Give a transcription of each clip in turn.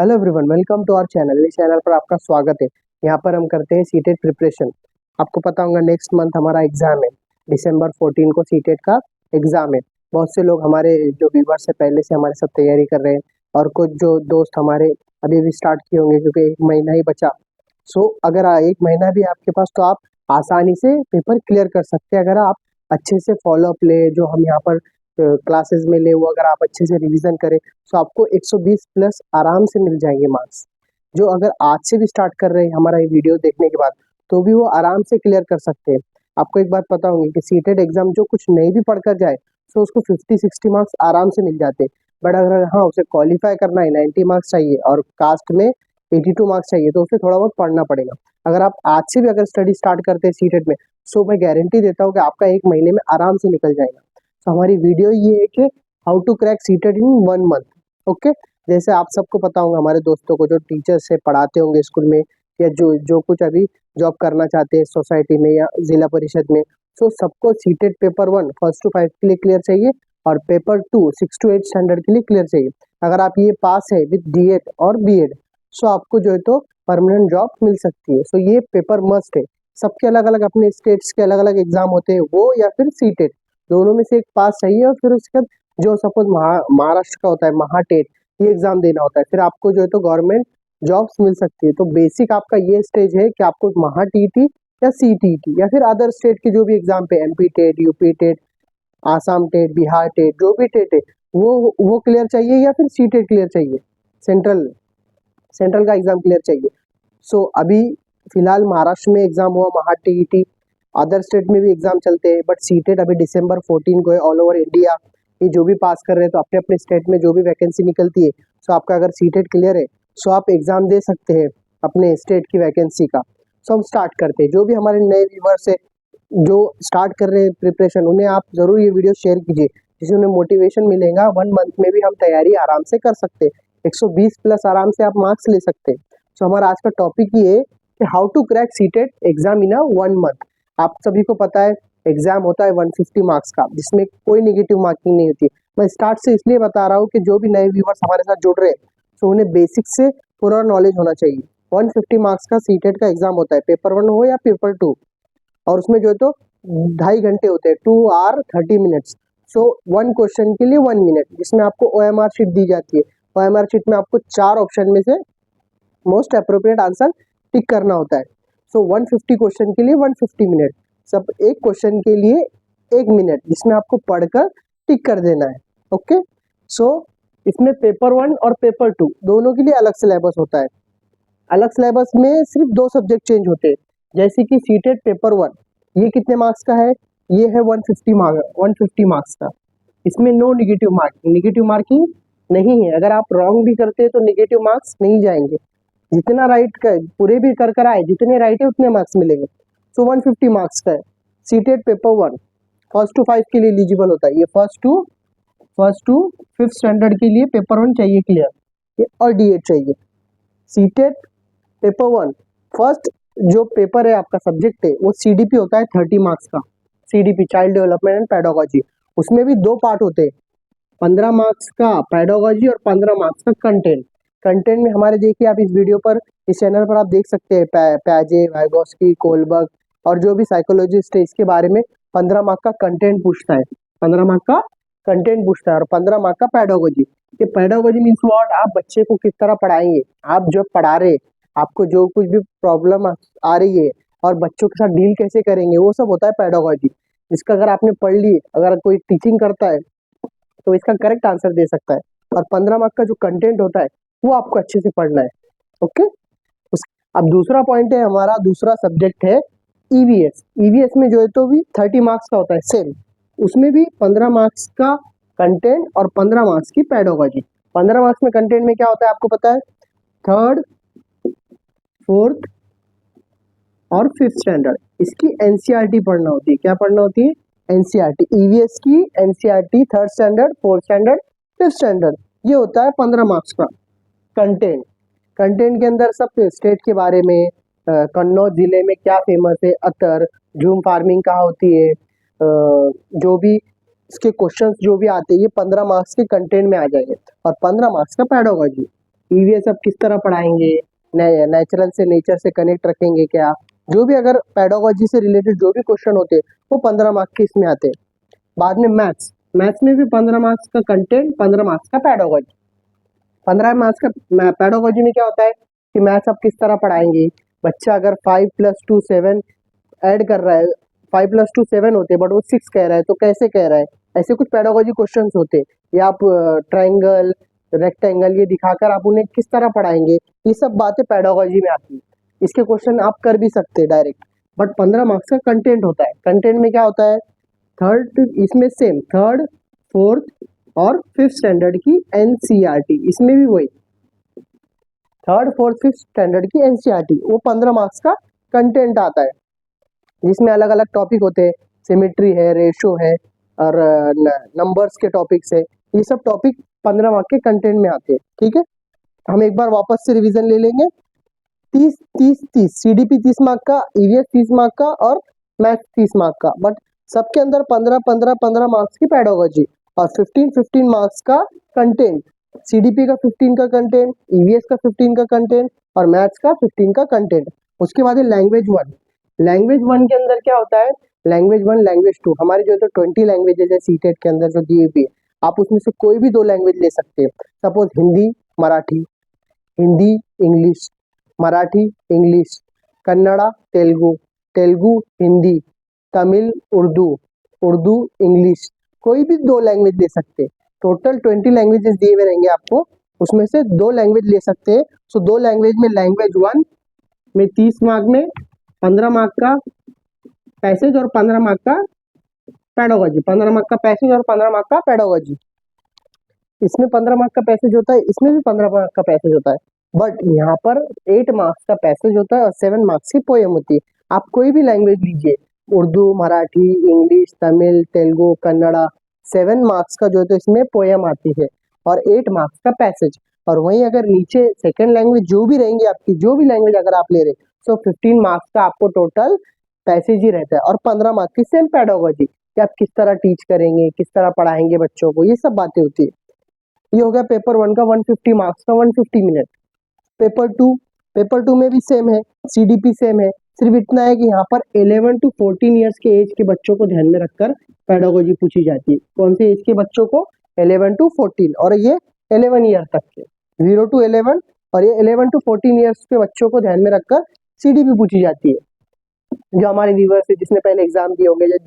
Hello everyone, welcome to our channel. इस channel पर आपका स्वागत है। यहाँ पर हम करते हैं सीटेट प्रिपरेशन। आपको पता होगा नेक्स्ट मंथ हमारा एग्जाम है, दिसंबर 14 को सीटेट का एग्जाम है। बहुत से लोग हमारे जो व्यूवर्स है पहले से हमारे साथ तैयारी कर रहे हैं और कुछ जो दोस्त हमारे अभी भी स्टार्ट किए होंगे क्योंकि एक महीना ही बचा। सो अगर एक महीना भी आपके पास तो आप आसानी से पेपर क्लियर कर सकते हैं अगर आप अच्छे से फॉलोअप ले, जो हम यहाँ पर क्लासेस में ले वो अगर आप अच्छे से रिवीजन करें तो आपको 120 प्लस आराम से मिल जाएंगे मार्क्स। जो अगर आज से भी स्टार्ट कर रहे हैं हमारा ये वीडियो देखने के बाद तो भी वो आराम से क्लियर कर सकते हैं। आपको एक बात पता होगी कि सीटेट एग्जाम जो कुछ नहीं भी पढ़कर जाए तो उसको 50-60 मार्क्स आराम से मिल जाते हैं। बट अगर हाँ उसे क्वालिफाई करना है 90 मार्क्स चाहिए और कास्ट में 82 मार्क्स चाहिए तो उसे थोड़ा बहुत पढ़ना पड़ेगा। अगर आप आज से भी अगर स्टडी स्टार्ट करते हैं सीटेट में सो मैं गारंटी देता हूँ कि आपका एक महीने में आराम से निकल जाएगा। तो हमारी वीडियो ये है कि how to crack CTET in 1 month. Okay, जैसे आप सबको पता होगा, हमारे दोस्तों को जो टीचर्स से पढ़ाते होंगे स्कूल में या जो जो कुछ अभी जॉब करना चाहते हैं सोसाइटी में या जिला परिषद में, तो सबको सीटेट पेपर 1 फर्स्ट टू 5 के लिए क्लियर चाहिए और पेपर 2 6 to 8 स्टैंडर्ड के लिए क्लियर चाहिए। अगर आप ये पास है विद डीएड और बीएड सो आपको जो है तो परमानेंट जॉब मिल सकती है। सो ये पेपर मस्ट है। सबके अलग अलग अपने स्टेट्स के अलग अलग एग्जाम होते हैं, वो या फिर सीटेट दोनों में से एक पास चाहिए और फिर उसके बाद जो सपोज महाराष्ट्र का होता है महाटेट, ये एग्जाम देना होता है, फिर आपको जो है तो गवर्नमेंट जॉब्स मिल सकती है। तो बेसिक आपका ये स्टेज है कि आपको महाटीटी या सीटीटी या फिर अदर स्टेट के जो भी एग्जाम पे MP TET, UP TET, Assam TET, Bihar TET, जो भी टेट है वो क्लियर चाहिए या फिर सीटेट क्लियर चाहिए, सेंट्रल सेंट्रल का एग्जाम क्लियर चाहिए। सो अभी फिलहाल महाराष्ट्र में एग्जाम हुआ महाटीटी, अदर स्टेट में भी एग्जाम चलते हैं, बट सीटेट अभी दिसंबर 14 को है ऑल ओवर इंडिया। ये जो भी पास कर रहे हैं तो अपने अपने स्टेट में जो भी वैकेंसी निकलती है सो आपका अगर सीटेट क्लियर है सो आप एग्जाम दे सकते हैं अपने स्टेट की वैकेंसी का। सो हम स्टार्ट करते हैं। जो भी हमारे नए व्यूवर्स है जो स्टार्ट कर रहे हैं प्रिपरेशन, उन्हें आप जरूर ये वीडियो शेयर कीजिए जिससे उन्हें मोटिवेशन मिलेगा। 1 मंथ में भी हम तैयारी आराम से कर सकते हैं, 120 प्लस आराम से आप मार्क्स ले सकते हैं। सो हमारा आज का टॉपिक ये है कि how to crack CTET exam in 1 month. आप सभी को पता है एग्जाम होता है 150 मार्क्स का, जिसमें कोई नेगेटिव मार्किंग नहीं होती। मैं स्टार्ट से इसलिए बता रहा हूँ कि जो भी नए व्यूवर्स हमारे साथ जुड़ रहे हैं तो उन्हें बेसिक से पूरा नॉलेज होना चाहिए। 150 मार्क्स का सीटेट का एग्जाम होता है, पेपर 1 हो या पेपर 2, और उसमें जो है तो 2.5 घंटे होते हैं, 2 hour 30 minutes। सो 1 क्वेश्चन के लिए 1 मिनट, जिसमें आपको OMR शीट दी जाती है। OMR शीट में आपको 4 ऑप्शन में से मोस्ट अप्रोप्रिएट आंसर टिक करना होता है। सो 150 क्वेश्चन के लिए 150 मिनट, सब एक क्वेश्चन के लिए 1 मिनट, जिसमें आपको पढ़कर टिक कर देना है। ओके, सो इसमें पेपर 1 और पेपर 2 दोनों के लिए अलग सिलेबस होता है। अलग सिलेबस में सिर्फ 2 सब्जेक्ट चेंज होते हैं। जैसे कि सीटेट पेपर 1 ये कितने मार्क्स का है, ये है 150 मार्क्स का। इसमें नो नेगेटिव मार्किंग नहीं है। अगर आप रॉन्ग भी करते हैं तो नेगेटिव मार्क्स नहीं जाएंगे। जितना राइट कर पूरे भी कर आए, जितने राइट है उतने मार्क्स मिलेंगे। सो 150 मार्क्स का है सीटेट पेपर 1। फर्स्ट टू 5 के लिए एलिजिबल होता है। ये फर्स्ट टू 5th स्टैंडर्ड के लिए पेपर 1 चाहिए क्लियर, और डीएड चाहिए। सीटेट पेपर 1 फर्स्ट जो पेपर है आपका सब्जेक्ट है वो सीडीपी होता है 30 मार्क्स का। CDP child development and pedagogy, उसमें भी 2 पार्ट होते हैं, 15 मार्क्स का पेडागोजी और 15 मार्क्स का कंटेंट में हमारे देखिए आप इस वीडियो पर, इस चैनल पर आप देख सकते हैं पैजे, वाइगोस्की, कोलबर्ग और जो भी साइकोलॉजिस्ट है इसके बारे में 15 मार्क का कंटेंट पूछता है, 15 मार्क का कंटेंट पूछता है और 15 मार्क का पेडागोजी। ये पेडागोजी मीन्स व्हाट, आप बच्चे को किस तरह पढ़ाएंगे, आप जो पढ़ा रहे आपको जो कुछ भी प्रॉब्लम आ रही है और बच्चों के साथ डील कैसे करेंगे, वो सब होता है पेडागोजी। इसका अगर आपने पढ़ ली, अगर कोई टीचिंग करता है तो इसका करेक्ट आंसर दे सकता है। और 15 मार्क का जो कंटेंट होता है वो आपको अच्छे से पढ़ना है। ओके, अब दूसरा पॉइंट है, हमारा दूसरा सब्जेक्ट है ईवीएस। ईवीएस में जो है तो भी 30 मार्क्स का होता है सेम, उसमें भी 15 मार्क्स का कंटेंट और 15 मार्क्स की पेडागोजी। 15 मार्क्स में कंटेंट में क्या होता है आपको पता है, 3rd, 4th और 5th स्टैंडर्ड, इसकी एनसीईआरटी पढ़ना होती है। क्या पढ़ना होती है, एनसीईआरटी। ईवीएस की NCERT 3rd standard, 4th standard, 5th standard, ये होता है 15 मार्क्स का कंटेंट के अंदर सब स्टेट के बारे में, कन्नौज जिले में क्या फेमस है, अतर, झूम फार्मिंग कहाँ होती है, जो भी इसके क्वेश्चंस जो भी आते हैं ये 15 मार्क्स के कंटेंट में आ जाएंगे और 15 मार्क्स का पेडागोजी। ईवीएस अब किस तरह पढ़ाएंगे, नेचुरल से नेचर से कनेक्ट रखेंगे क्या, जो भी अगर पेडागोजी से रिलेटेड जो भी क्वेश्चन होते हैं वो 15 मार्क्स के इसमें आते हैं। बाद में मैथ्स में भी 15 मार्क्स का कंटेंट, 15 मार्क्स का पेडागोजी। 15 मार्क्स का पेडागोजी में क्या होता है कि मैथ्स आप किस तरह पढ़ाएंगे, बच्चा अगर 5 + 2 7 ऐड कर रहा है, 5 + 2 7 होते हैं बट वो 6 कह रहा है तो कैसे कह रहा है, ऐसे कुछ पेडागोजी क्वेश्चंस होते हैं। या आप ट्रायंगल, रेक्टेंगल ये दिखाकर आप उन्हें किस तरह पढ़ाएंगे, ये सब बातें पेडागोजी में आती है। इसके क्वेश्चन आप कर भी सकते हैं डायरेक्ट, बट 15 मार्क्स का कंटेंट होता है। कंटेंट में क्या होता है, इसमें सेम थर्ड, फोर्थ और फिफ्थ स्टैंडर्ड की एनसीईआरटी, इसमें भी वही थर्ड, फोर्थ, फिफ्थ स्टैंडर्ड की एनसीईआरटी, वो 15 मार्क्स का कंटेंट आता है, जिसमें अलग अलग टॉपिक होते हैं, सिमेट्री है, रेशो है और नंबर्स के टॉपिक्स है। ये सब टॉपिक 15 मार्क के कंटेंट में आते हैं। ठीक है, हम एक बार वापस से रिवीजन ले लेंगे। 30 सीडीपी 30 मार्क का, ईवीएस 30 मार्क का और मैथ्स 30 मार्क का, बट सबके अंदर 15 मार्क्स की पेडागोजी और 15 मार्क्स का कंटेंट। सीडीपी का 15 का कंटेंट, ईवीएस का 15 का कंटेंट और मैथ्स का 15 का कंटेंट। उसके बाद है लैंग्वेज 1। लैंग्वेज 1 के अंदर क्या होता है, लैंग्वेज 1, लैंग्वेज 2, हमारी जो है तो 20 लैंग्वेजेस है सीटेट के अंदर जो दी हुई है, आप उसमें से कोई भी 2 लैंग्वेज ले सकते हैं। Suppose Hindi Marathi, Hindi English, Marathi English, Kannada Telugu, Telugu Hindi, Tamil Urdu, Urdu English, कोई भी 2 लैंग्वेज ले सकते हैं। टोटल 20 लैंग्वेजेस दिए हुए रहेंगे आपको, उसमें से 2 लैंग्वेज ले सकते हैं। सो 2 लैंग्वेज में लैंग्वेज 1 में 30 मार्क में 15 मार्क का पैसेज और 15 मार्क का पेडागोजी, 15 मार्क का पैसेज और 15 मार्क का पेडागोजी। इसमें 15 मार्क का पैसेज होता है, इसमें भी 15 मार्क का पैसेज होता है, बट यहाँ पर 8 मार्क्स का पैसेज होता है और 7 मार्क्स की पोएम होती है। आप कोई भी लैंग्वेज लीजिए, उर्दू, मराठी, इंग्लिश, तमिल, तेलुगु, कन्नड़ा, 7 मार्क्स का जो है तो इसमें पोएम आती है और 8 मार्क्स का पैसेज। और वहीं अगर नीचे सेकेंड लैंग्वेज जो भी रहेंगी आपकी, जो भी लैंग्वेज अगर आप ले रहे, सो 15 मार्क्स का आपको टोटल पैसेज ही रहता है और 15 मार्क्स की सेम पेडागोजी कि आप किस तरह टीच करेंगे, किस तरह पढ़ाएंगे बच्चों को, ये सब बातें होती है। ये हो गया पेपर 1 का 150 मार्क्स का 150 मिनट। पेपर 2 में भी सेम है, सीडीपी सेम है, सिर्फ इतना है कि यहाँ पर 11 to 14 ईयर्स के एज के बच्चों को ध्यान में रखकर पेडागोजी पूछी जाती है। कौन से एज के बच्चों को, 11 to 14, और ये 11 ईयर तक के, 0 to 11 और ये 11 to 14 ईयर्स के बच्चों को ध्यान में रखकर सीडीपी पूछी जाती है। जो हमारे व्यूअर्स है, जिसने पहले एग्जाम दिए होंगे,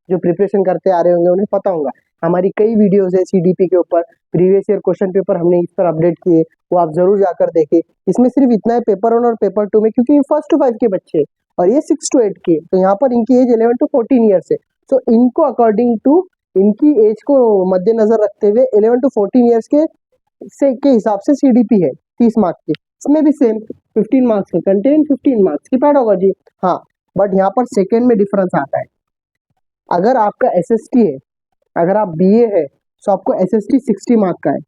जो प्रिपरेशन करते आ रहे होंगे, उन्हें पता होगा हमारी कई वीडियोस है सीडीपी के ऊपर, प्रीवियस ईयर क्वेश्चन पेपर हमने इस पर अपडेट किए, वो आप जरूर जाकर देखें। इसमें सिर्फ इतना है पेपर 1 और पेपर 2 में, क्योंकि ये 1st to 5 के बच्चे और ये 6 to 8 के, तो यहाँ पर इनकी एज 11 to 14 ईयर्स है। तो इनको अकॉर्डिंग टू इनकी एज को मद्देनजर रखते हुए 11 to 14 ईयर्स के हिसाब से सीडीपी है 30 मार्क्स की। इसमें भी सेम 15 मार्क्स का कंटेंट, 15 मार्क्स की पेडागोजी। हाँ, बट यहाँ पर सेकेंड में डिफरेंस आता है। अगर आपका एसएसटी है, अगर आप बीए है, तो आपको एसएसटी 60 मार्क का है।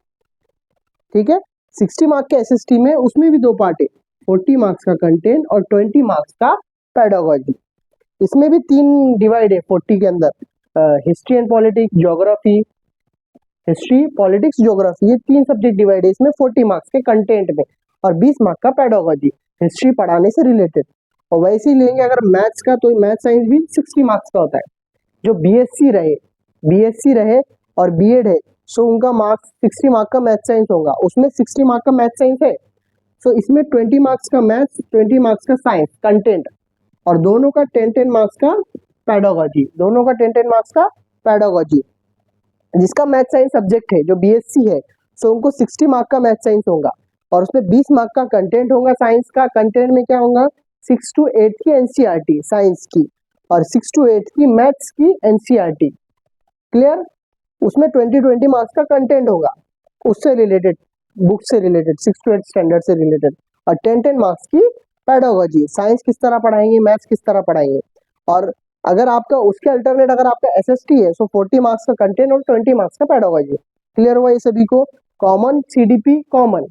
ठीक है, 60 मार्क के एसएसटी में उसमें भी 2 पार्ट है, 40 मार्क्स का कंटेंट और 20 मार्क्स का पेडागोजी। इसमें भी 3 डिवाइड है 40 के अंदर, history and politics, geography, history, politics, geography, ये 3 सब्जेक्ट डिवाइड है इसमें 40 मार्क्स के कंटेंट में और 20 मार्क का पेडागोजी, हिस्ट्री पढ़ाने से रिलेटेड। और वैसे ही लेंगे अगर मैथ्स का, तो मैथ साइंस भी 60 मार्क्स का होता है। जो बीएससी रहे और बीएड है, सो उनका मार्क्स 60 मार्क का मैथ साइंस होगा, उसमें 60 मार्क का मैथ साइंस है। सो इसमें 20 मार्क्स का मैथ्स, 20 मार्क्स का साइंस कंटेंट और दोनों का 10 मार्क्स का पेडागोजी, दोनों का 10 मार्क्स का पेडागोजी। जिसका मैथ साइंस सब्जेक्ट है, जो बीएससी है, सो उनको 60 मार्क का मैथ साइंस होगा और उसमें 20 मार्क का कंटेंट होगा। साइंस का कंटेंट में क्या होगा, 6 to 8 की एनसीईआरटी साइंस की और 6 to 8 की मैथ्स की एनसीईआरटी। क्लियर, उसमें 20 मार्क्स का कंटेंट होगा, उससे रिलेटेड, बुक से रिलेटेड, 6 to 8 स्टैंडर्ड से रिलेटेड, और 10 मार्क्स की पेडागोजी, साइंस किस तरह पढ़ाएंगे, मैथ्स किस तरह पढ़ाएंगे। और अगर आपका उसके अल्टरनेट अगर आपका एसएसटी है, सो 40 मार्क्स का कंटेंट और 20 मार्क्स का पेडागोजी। क्लियर हुआ ये सभी को। Common CDP common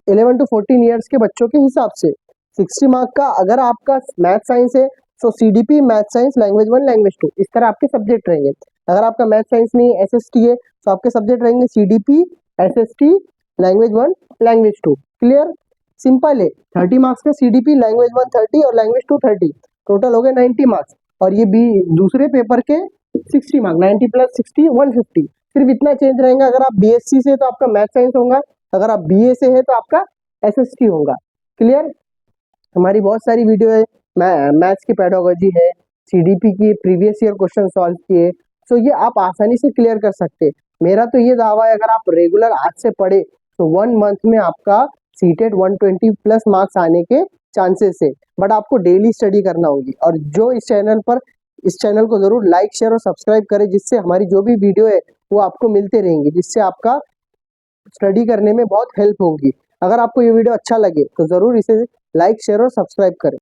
11 to 14 years के बच्चों के हिसाब से 60 मार्क का। अगर आपका मैथ साइंस है, so CDP, math science, language 1, language 2, इस तरह आपके सब्जेक्ट रहेंगे। अगर आपका मैथ साइंस नहीं है, एसएसटी है, तो आपके सब्जेक्ट रहेंगे CDP, SST, language 1, language 2। Clear, simple है। 30 मार्क्स का CDP, लैंग्वेज 1 30 और लैंग्वेज 2 30, टोटल हो गए 90 मार्क्स। और ये बी दूसरे पेपर के 60 मार्क्स, 90 प्लस 60 150। सिर्फ इतना चेंज रहेगा, अगर आप BSc से तो आपका मैथ साइंस होगा, अगर आप BA से है तो आपका SST होगा। क्लियर, हमारी बहुत सारी वीडियो है, मैथ्स की पेडागोजी है, CDP की प्रीवियस ईयर क्वेश्चन सॉल्व किए, तो ये आप आसानी से क्लियर कर सकते हैं। मेरा तो ये दावा है, अगर आप रेगुलर आज से पढ़े तो 1 मंथ में आपका सीटेट 120 प्लस मार्क्स आने के चांसेस है। बट आपको डेली स्टडी करना होगी। और जो इस चैनल को जरूर लाइक शेयर और सब्सक्राइब करें, जिससे हमारी जो भी वीडियो है वो आपको मिलते रहेंगे, जिससे आपका स्टडी करने में बहुत हेल्प होगी। अगर आपको ये वीडियो अच्छा लगे तो जरूर इसे लाइक शेयर और सब्सक्राइब करें।